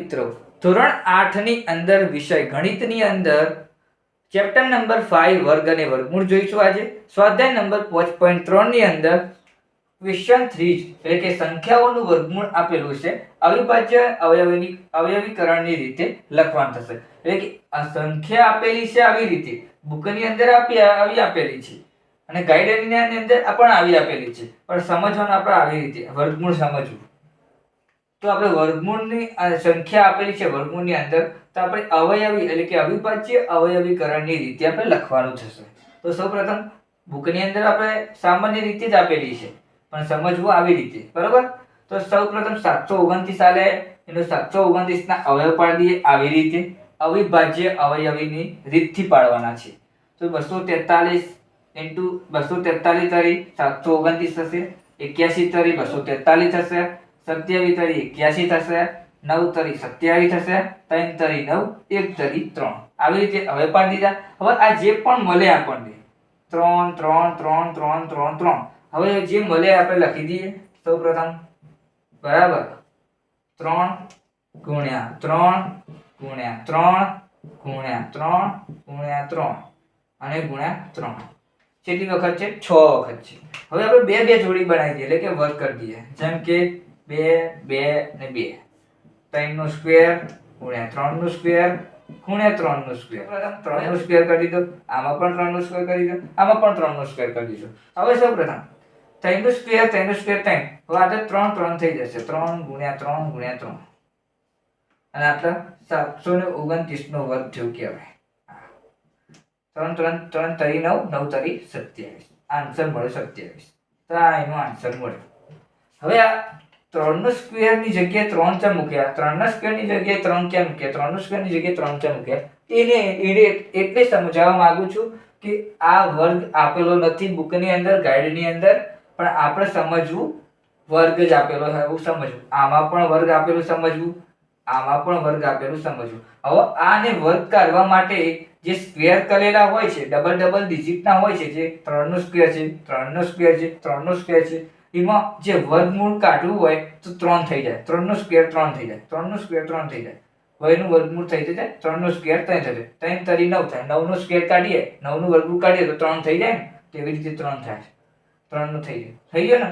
મિત્રો, ધોરણ 8 ની અંદર વિષય ગણિતની અંદર ચેપ્ટર નંબર 5 વર્ગ અને વર્ગમૂળ જોઈશું. આજે સ્વાધ્યાય નંબર 5.3 ની અંદર ક્વેશ્ચન 3 એટલે કે સંખ્યાઓનું વર્ગમૂળ આપેલું છે. અવિભાજ્ય અવયવીકરણની રીતે લખવાનું થશે. એટલે કે આ સંખ્યા આપેલી છે આવી રીતે બુકની અંદર આવી આપેલી છે અને ગાઈડની અંદર પણ આવી આપેલી છે, પણ સમજવાનું આપણે આવી રીતે વર્ગમૂળ સમજવું. તો આપણે વર્ગમૂળની સંખ્યા આપેલી છે વર્ગમૂળની અંદર, તો આપણે અવયવી એટલે કે અવિભાજ્ય અવયવીકરણની રીતે આપણે લખવાનું થશે. તો સૌપ્રથમ બુકની અંદર આપણે સામાન્ય રીતે જ આપેલી છે, પણ સમજવું આવી રીતે, બરોબર. તો સૌપ્રથમ 729 આલે એનો 729 ના અવયવ પાડી દઈએ આવી રીતે. અવિભાજ્ય અવયવીની રીતથી પાડવાના છે. તો 243 * 243 તરી 729 થશે. 81 તરી 243 થશે. 27 તરી 81 થશે. 9 તરી 27 થશે. 3 તરી 9, 1 તરી 3. આવી રીતે હવે પાડી દીધા. હવે આ જે પણ મળે આપણને 3 3 3 3 3 3, હવે જે મળે આપણે લખી દઈએ સૌપ્રથમ, બરાબર. 3 ગુણ્યા 3 ગુણ્યા 3 ગુણ્યા 3 ગુણ્યા 3 અને ગુણ્યા 3. કેટલી વખત છે? 6 વખત છે. હવે આપણે બે બે જોડી બનાવી દઈએ એટલે કે વર્ગ કરી દઈએ. જેમ કે 2 2 ને 2, 3 નો સ્ક્વેર ગુણ્યા 3 નો સ્ક્વેર ગુણ્યા 3 નો સ્ક્વેર. પ્રથમ 3 નો સ્ક્વેર કરી દીધો, આમાં પણ 3 નો સ્ક્વેર કરી દીધો, આમાં પણ 3 નો સ્ક્વેર કરી દીધો. હવે સૌપ્રથમ 3 નો સ્ક્વેર 3 નો સ્ક્વેર 3, હવે આ 3 3 થઈ જશે. 3 ગુણ્યા 3 ગુણ્યા 3 અને આટલા 729 નો વર્ગ થયો કહેવાય. 3 3 3 તરી 9, 9 તરી 27. આન્સર મળે 27. તો આ એનો આન્સર મળ્યો. હવે આ 3 નો સ્ક્વેર ની જગ્યાએ 3 ચા મૂક્યા, 3 ના સ્ક્વેર ની જગ્યાએ 3 કેમ મૂક્યા, 3 નો સ્ક્વેર ની જગ્યાએ 3 ચા મૂક્યા, એને એટલે સમજાવવા માંગુ છું કે આ વર્ગ આપેલો નથી બુકની અંદર, ગાઈડની અંદર, પણ આપણે સમજવું વર્ગ જ આપેલો છે એવું સમજવું. આમાં પણ વર્ગ આપેલું સમજવું, આમાં પણ વર્ગ આપેલું સમજવું. હવે આને વર્ગ કાઢવા માટે જે સ્ક્વેર કરેલા હોય છે ડબલ ડબલ ડિજિટના હોય છે, જે 3 નો સ્ક્વેર છે, 3 નો સ્ક્વેર છે, 3 નો સ્ક્વેર છે, એમાં જે વર્ગમૂળ કાઢવું હોય તો 3 થઈ જાય. 3 નો સ્ક્વેર 3 થઈ જાય, 3 નો સ્ક્વેર 3 થઈ જાય. હવે એનું વર્ગમૂળ થઈ જાય 3 નો સ્ક્વેર 3 થઈ જાય. 3 તરી 9 થાય, 9 નો સ્ક્વેર કાઢીએ, 9 નું વર્ગમૂળ કાઢીએ તો 3 થઈ જાય ને. તો એવી રીતે 3 થાય, 3 નું થઈ જાય, થઈ ગયો ને.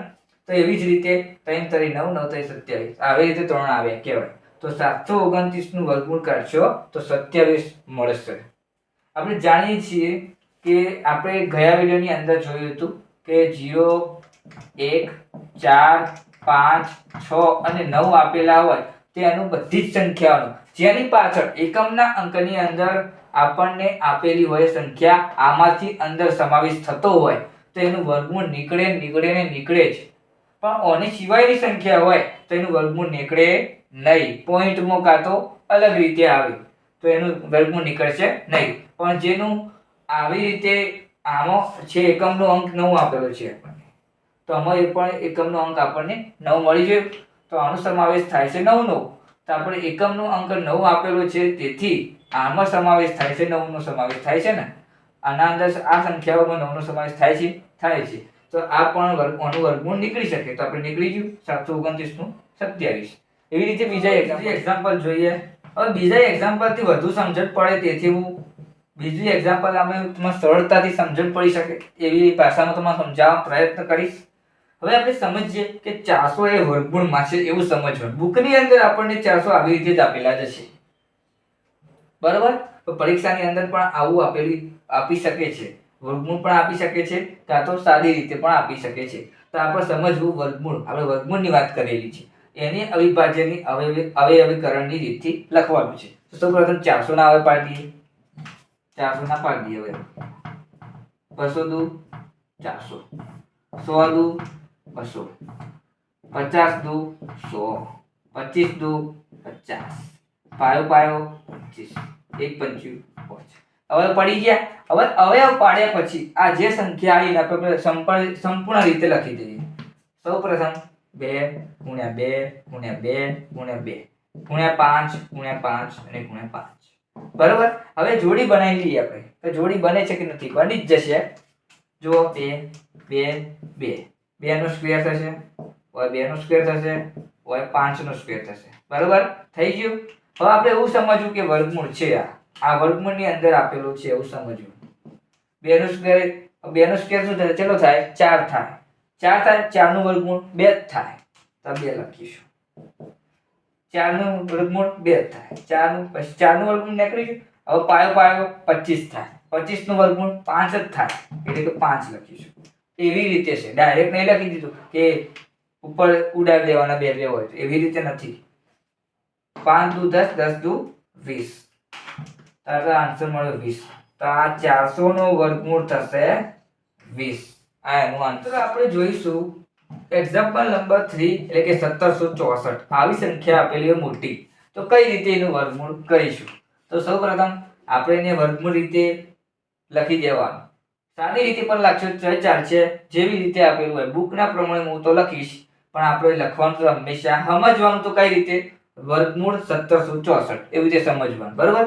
તો એવી જ રીતે 3 તરી 9, 9 તરી 27, આવી રીતે 3 આવે કહેવાય. તો 729 નું વર્ગમૂળ કાઢશો તો 27 મળશે. આપણે જાણીએ છીએ કે આપણે ગયા વિડિયોની અંદર જોયું હતું કે 0 1 4 5 6 અને 9 આપેલા હોય તેનું બધી જ સંખ્યાઓનું જેની પાછળ એકમના અંકની અંદર આપણને આપેલી હોય સંખ્યા આમાંથી અંદર સમાવેશ થતો હોય તો એનું વર્ગમૂળ નીકળે જ. પણ ઓની સિવાયની સંખ્યા હોય તો એનું વર્ગમૂળ નીકળે નહીં. પોઈન્ટમાં કાં તો અલગ રીતે આવે તો એનું વર્ગમૂળ નીકળશે નહીં. પણ જેનું આવી રીતે આમાં છે એકમનો અંક 9 આપેલો છે આપણને, તો આમાં એ પણ એકમનો અંક આપણને 9 મળી ગયો, તો આનો સમાવેશ થાય છે 9 નો. તો આપણે એકમનો અંક 9 આપેલો છે, તેથી આમાં સમાવેશ થાય છે 9 નો સમાવેશ થાય છે ને. આના અંદર આ સંખ્યાઓમાં 9 નો સમાવેશ થાય છે. તો આ પણ આનું વર્ગમૂળ નીકળી શકે. તો આપણે નીકળી ગયું 729 નું 27. એવી રીતે બીજા એક્ઝામ્પલ જોઈએ. હવે બીજા એક્ઝામ્પલ થી વધુ સમજણ પડે તેથી હું બીજું એક્ઝામ્પલ આપણે સરળતાથી સમજણ પડી શકે એવી ભાષામાં તમને સમજાવવાનો પ્રયત્ન કરીશ. હવે આપણે સમજીએ કે 400 એ વર્ગમૂળમાં છે એવું સમજવાનું. બુકની અંદર આપણને 400 આવી રીતે જ આપેલા જ છે, બરાબર. તો પરીક્ષાની અંદર પણ આવું આપી શકે છે. વર્ગમૂળ પણ આપી શકે છે, કાં તો સાદી રીતે પણ આપી શકે છે. તો આપણે સમજવું વર્ગમૂળ, આપણે વર્ગમૂળની વાત કરેલી છે, એની અવિભાજ્યની અવયવીકરણની રીતથી લખવાનું છે. તો સૌપ્રથમ 400 ના હવે પાડી દઈએ. 400 ના પાડી દઈએ. હવે 200 દુ 400, 100 દુ 200, 50 દુ 100, 25 દુ 50, પાયો 25, 1 5 5. હવે પડી ગયા. હવે અવયવ પાડ્યા પછી આ જે સંખ્યા આવી આપણે સંપૂર્ણ રીતે લખી દઈએ. સૌપ્રથમ 2 ગુણ્યા 2 ગુણ્યા 2 ગુણ્યા 2 ગુણ્યા 5 ગુણ્યા 5 અને ગુણ્યા 5, બરાબર. હવે જોડી બનાવી લઈએ આપણે. તો જોડી બને છે કે નથી? બની જ જશે. જો 2 2 2, 2 નો સ્ક્વેર થશે, ઓય 2 નો સ્ક્વેર થશે, ઓય 5 નો સ્ક્વેર થશે, બરાબર. થઈ ગયું. હવે આપણે એવું સમજવું કે વર્ગમૂળ છે, આ વર્ગમૂળની અંદર આપેલું છે એવું સમજવું. 2 નો સ્ક્વેર, 2 નો સ્ક્વેર શું થાય? ચલો થાય 4 થાય. 4 થાય, 4 નું વર્ગમૂળ 2 જ થાય, તો 2 લખીશું. 4 નું વર્ગમૂળ 2 થાય, 4 નું, પછી 4 નું વર્ગમૂળ નીકળી ગયું. હવે પાયો પાયો 25 થાય, 25 નું વર્ગમૂળ 5 જ થાય, એટલે કે 5 લખીશું. એવી રીતે છે, ડાયરેક્ટ નહીં લખી દીધું કે ઉપર ઉડાડી દેવાના 2 2 હોય, એવી રીતે નથી. 5 દુ 10, 10 દુ 20, તારો આન્સર મળ્યો 20. તો આ 400 નો વર્ગમૂળ થશે 20. આ એનું આન્સર. આપણે જોઈશું એક્ઝામ્પલ નંબર 3 એટલે કે 1764. આવી સંખ્યા આપેલી હોય મોટી, તો કઈ રીતે એનું વર્ગમૂળ કરીશું? તો સૌપ્રથમ આપણે એને વર્ગમૂળ રીતે લખી દેવાનું. સાદી રીતે પણ લખશો તો ચાલશે, જેવી રીતે આપેલું હોય બુકના પ્રમાણે હું તો લખીશ, પણ આપણે લખવાનું તો હંમેશા સમજવાનું તો કઈ રીતે? વર્ગમૂળ 1764 એવી રીતે સમજવાનું, બરોબર?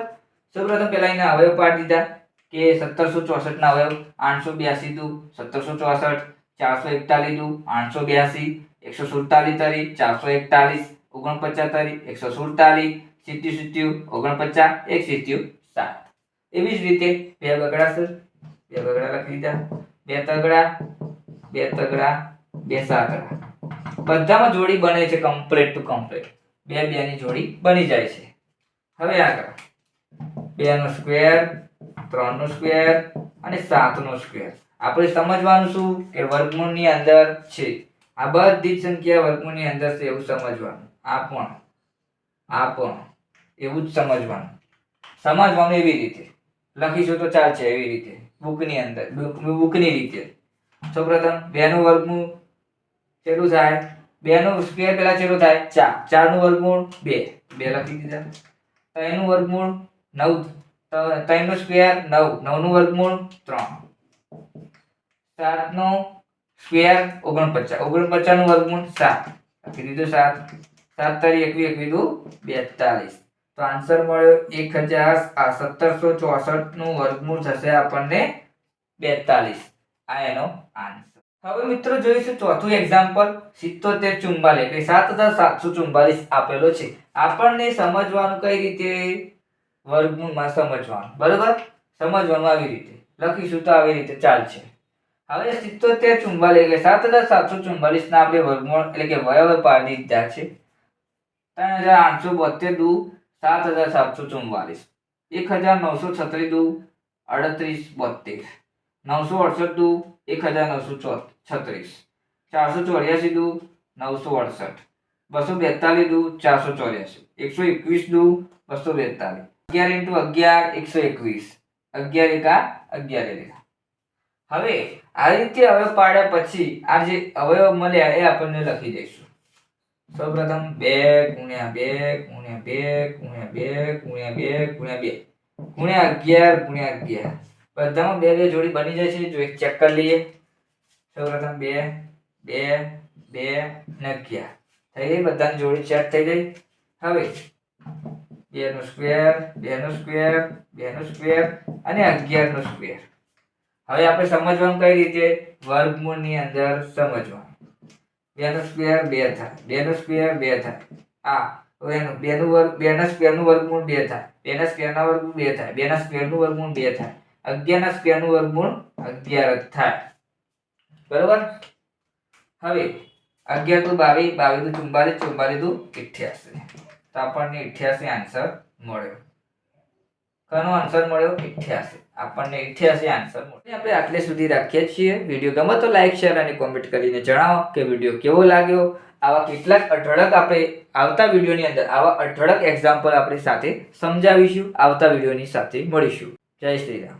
સૌપ્રથમ પહેલા એના અવયવ પાડી દીધા કે 1764 ના અવયવ 882 દુ 1764, 441 દુ 882, 147 તરી 441, 49 તરી 147, 77 49, 1 77 7. એવી જ રીતે બે બગડા છે, બે બગડા લખી દીધા, બે તગડા, બે તગડા, બે સાતડા. બધામાં જોડી બને છે કમ્પ્લીટ ટુ કમ્પ્લીટ. બે બે ની જોડી બની જાય છે. હવે આગળ 2 નો સ્ક્વેર, 3 નો સ્ક્વેર અને 7 નો સ્ક્વેર. આપણે સમજવાનું શું કે વર્ગમૂળની અંદર છે. આ બધી જ સંખ્યા વર્ગમૂળની અંદર છે એવું સમજવાનું. આ પણ એવું જ સમજવાનું. સમજવાનું એવી રીતે લખીશું તો ચાલશે, એવી રીતે બુકની અંદર, બુકની રીતે. સૌપ્રથમ 2 નું વર્ગમૂળ કેટલું થાય? 2 નો સ્ક્વેર પહેલા કેટલું થાય? 4. 4 નું વર્ગમૂળ 2, 2 લખી દીધા. 3 નું વર્ગમૂળ 9, 3 નો સ્ક્વેર 9, 9 નું વર્ગમૂળ 3. 7 નો સ્ક્વેર 49, 49 નું વર્ગમૂળ 7, લખી દીધું 7. 7 તરી 21, 21 42. તો આન્સર મળ્યો 1764 નું વર્ગમૂળ થશે આપણને 42. આ એનો આન્સર. હવે મિત્રો જોઈશું ચોથું એક્ઝામ્પલ 7744 એટલે 7744 આપેલો છે. આપણને સમજવાનું કઈ રીતે? વર્ગમૂળમાં સમજવાનું, બરોબર? સમજવાનું આવી રીતે લખીશું તો આવી રીતે ચાલશે. હવે 7744 એટલે 7744 ના આપણે વર્ગમૂળ એટલે કે અવયવ પાડી દીધા છે. 3872 દુ 7744, 1936 દુ 3872, 968 દુ 1936, 484 દુ 968, 242 દુ 484, 121 દુ 242, 11 × 11 121, 11 એકા 11. હવે આ રીતે અવયવ પાડ્યા પછી આ જે અવયવ મળ્યા એ આપણને લખી દઈશું. સૌપ્રથમ 2 × 2 × 2 × 2 × 2 × 2 × 11 બધામાં 2 2 જોડી બની જાય છે. જો એક ચેક કરી લઈએ. સૌપ્રથમ 2 2 2 અને 11 થઈ ગઈ, બધાની જોડી ચેક થઈ ગઈ. હવે 2 નો સ્ક્વેર, 2 નો સ્ક્વેર, 2 નો સ્ક્વેર અને 11 નો સ્ક્વેર. હવે આપણે સમજવાનું કઈ રીતે? વર્ગમૂળની અંદર સમજવાનું. 2 નો સ્ક્વેર 2 થાય, 2 નો સ્ક્વેર 2 થાય. આ એનો 2 નું વર્ગ, 2 ના સ્ક્વેર નું વર્ગમૂળ 2 થાય, 2 ના સ્ક્વેર ના વર્ગમૂળ 2 થાય, 2 ના સ્ક્વેર નું વર્ગમૂળ 2 થાય, 11 ના સ્ક્વેર નું વર્ગમૂળ 11 જ થાય, બરોબર? હવે 11 દુ 22, 22 દુ 44, 44 દુ 88. તો આપણને 88 આન્સર મળ્યો. કનો આન્સર મળ્યો? 88. આપણને 88 આન્સર મળ્યો. આપણે આટલે સુધી રાખીએ છીએ. વિડીયો ગમે તો લાઈક, શેર અને કોમેન્ટ કરીને જણાવો કે વિડીયો કેવો લાગ્યો. આવા કેટલાક અઢળક આપણે આવતા વિડીયોની અંદર આવા અઢળક એક્ઝામ્પલ આપણે સાથે સમજાવીશું. આવતા વિડીયોની સાથે મળીશું. જય શ્રી રામ.